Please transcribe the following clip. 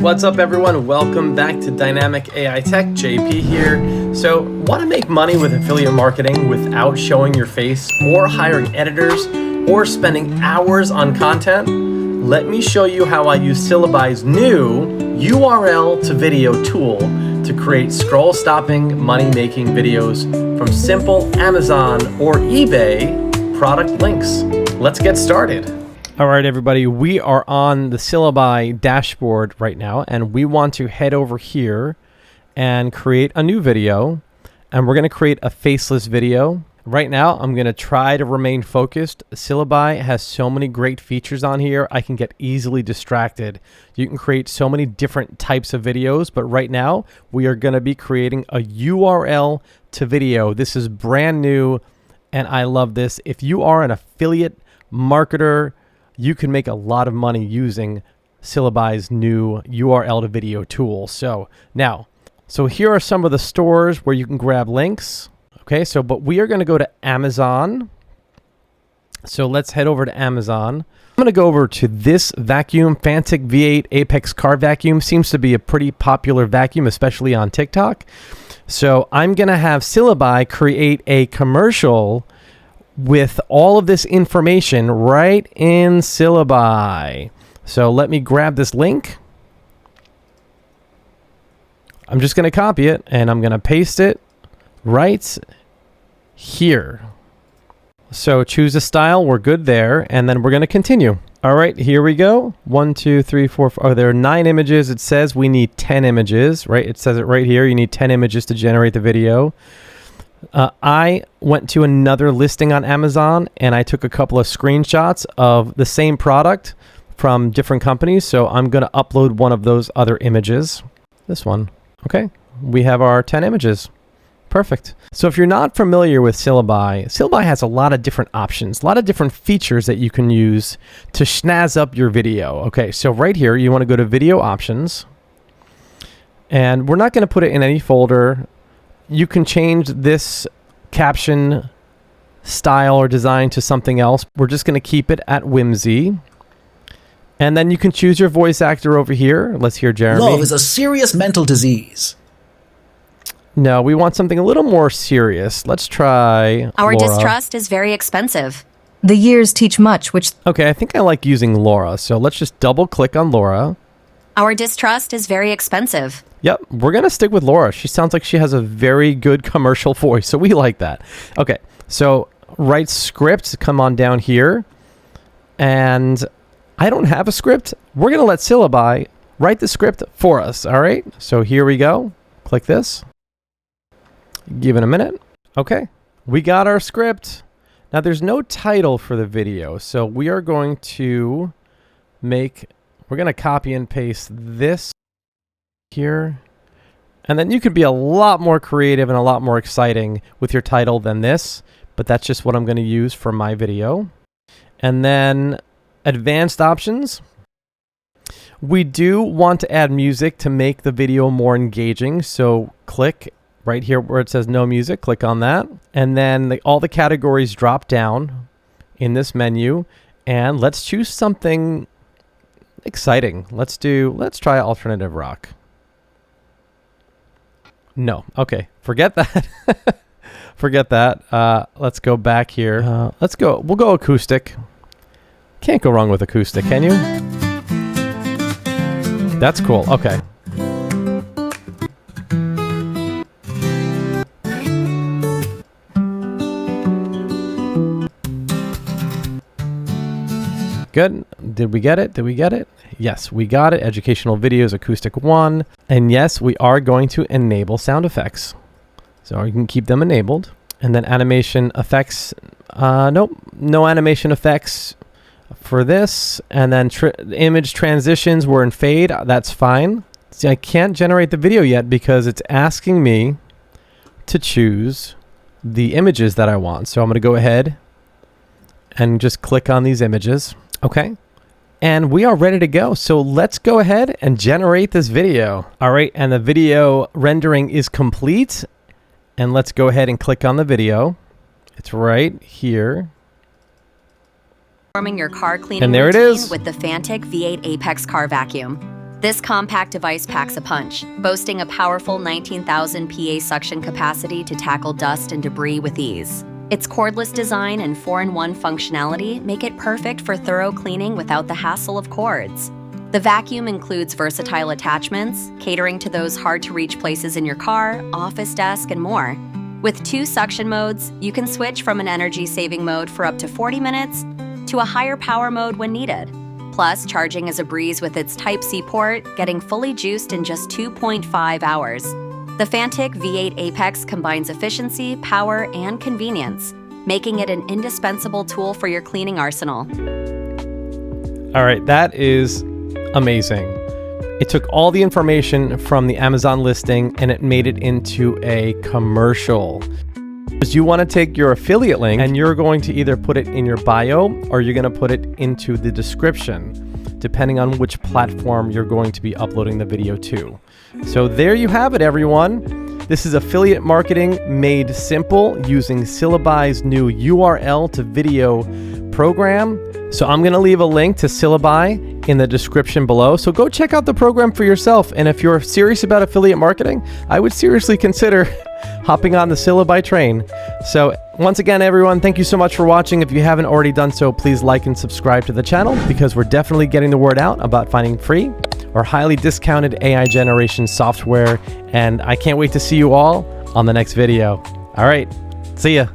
What's up everyone? Welcome back to Dynamic AI Tech. JP here. So, want to make money with affiliate marketing without showing your face or hiring editors or spending hours on content? Let me show you how I use Syllabi's new URL to video tool to create scroll stopping money making videos from simple Amazon or eBay product links. Let's get started. All right, everybody, we are on the Syllabi dashboard right now, and we want to head over here and create a new video, and we're going to create a faceless video. Right now, I'm going to try to remain focused. Syllabi has so many great features on here, I can get easily distracted. You can create so many different types of videos, but right now, we are going to be creating a URL to video. This is brand new, and I love this. If you are an affiliate marketer, you can make a lot of money using Syllabi's new URL to video tool. So here are some of the stores where you can grab links. Okay, but we are going to go to Amazon. So let's head over to Amazon. I'm going to go over to this vacuum, Fantic V8 Apex Car Vacuum. Seems to be a pretty popular vacuum, especially on TikTok. So I'm going to have Syllabi create a commercial with all of this information right in Syllabi. So let me grab this link. I'm just going to copy it and I'm going to paste it right here. So choose a style. We're good there. And then we're going to continue. All right, here we go. 1, 2, 3, 4, 5. Oh, there are 9 images. It says we need 10 images, right? It says it right here. You need 10 images to generate the video. I went to another listing on Amazon and I took a couple of screenshots of the same product from different companies. So I'm going to upload one of those other images. This one. Okay. We have our 10 images. Perfect. So if you're not familiar with Syllabi, Syllabi has a lot of different options, a lot of different features that you can use to snazz up your video. Okay. So right here, you want to go to video options, and we're not going to put it in any folder. You can change this caption style or design to something else. We're just going to keep it at whimsy. And then you can choose your voice actor over here. Let's hear Jeremy. Love is a serious mental disease. No, we want something a little more serious. Let's try Our Laura. distrust is very expensive. The years teach much, which... Okay, I think I like using Laura. So let's just double click on Laura. Our distrust is very expensive. Yep, we're going to stick with Laura. She sounds like she has a very good commercial voice, so we like that. Okay, so write script, come on down here. And I don't have a script. We're going to let Syllabi write the script for us, all right? So here we go. Click this. Give it a minute. Okay, we got our script. Now, there's no title for the video, so we are going to we're going to copy and paste this here, and then you could be a lot more creative and a lot more exciting with your title than this, but that's just what I'm going to use for my video. And then advanced options. We do want to add music to make the video more engaging, so click right here where it says no music, click on that, and then all the categories drop down in this menu, and let's choose something exciting. Let's try alternative rock. No. Okay. Forget that. Forget that. Let's go back here. We'll go acoustic. Can't go wrong with acoustic, can you? That's cool. Okay. Good. Did we get it? Yes, we got it. Educational videos, acoustic 1. And yes, we are going to enable sound effects. So you can keep them enabled. And then animation effects. Nope, no animation effects for this. And then image transitions were in fade. That's fine. See, I can't generate the video yet because it's asking me to choose the images that I want. So I'm going to go ahead and just click on these images. Okay. And we are ready to go. So let's go ahead and generate this video. All right. And the video rendering is complete. And let's go ahead and click on the video. It's right here. Performing your car cleaning And there it routine is. with the Fantic V8 Apex Car Vacuum. This compact device packs a punch, boasting a powerful 19,000 PA suction capacity to tackle dust and debris with ease. Its cordless design and 4-in-1 functionality make it perfect for thorough cleaning without the hassle of cords. The vacuum includes versatile attachments, catering to those hard-to-reach places in your car, office desk, and more. With 2 suction modes, you can switch from an energy-saving mode for up to 40 minutes to a higher power mode when needed. Plus, charging is a breeze with its Type-C port, getting fully juiced in just 2.5 hours. The Fantic V8 Apex combines efficiency, power, and convenience, making it an indispensable tool for your cleaning arsenal. All right, that is amazing. It took all the information from the Amazon listing and it made it into a commercial. You want to take your affiliate link and you're going to either put it in your bio or you're going to put it into the description, depending on which platform you're going to be uploading the video to. So there you have it, everyone. This is affiliate marketing made simple using Syllabi's new URL to video program. So I'm going to leave a link to Syllabi in the description below. So go check out the program for yourself. And if you're serious about affiliate marketing, I would seriously consider hopping on the Syllabi train. So once again, everyone, thank you so much for watching. If you haven't already done so, please like and subscribe to the channel because we're definitely getting the word out about finding free or highly discounted AI generation software. And I can't wait to see you all on the next video. All right, see ya.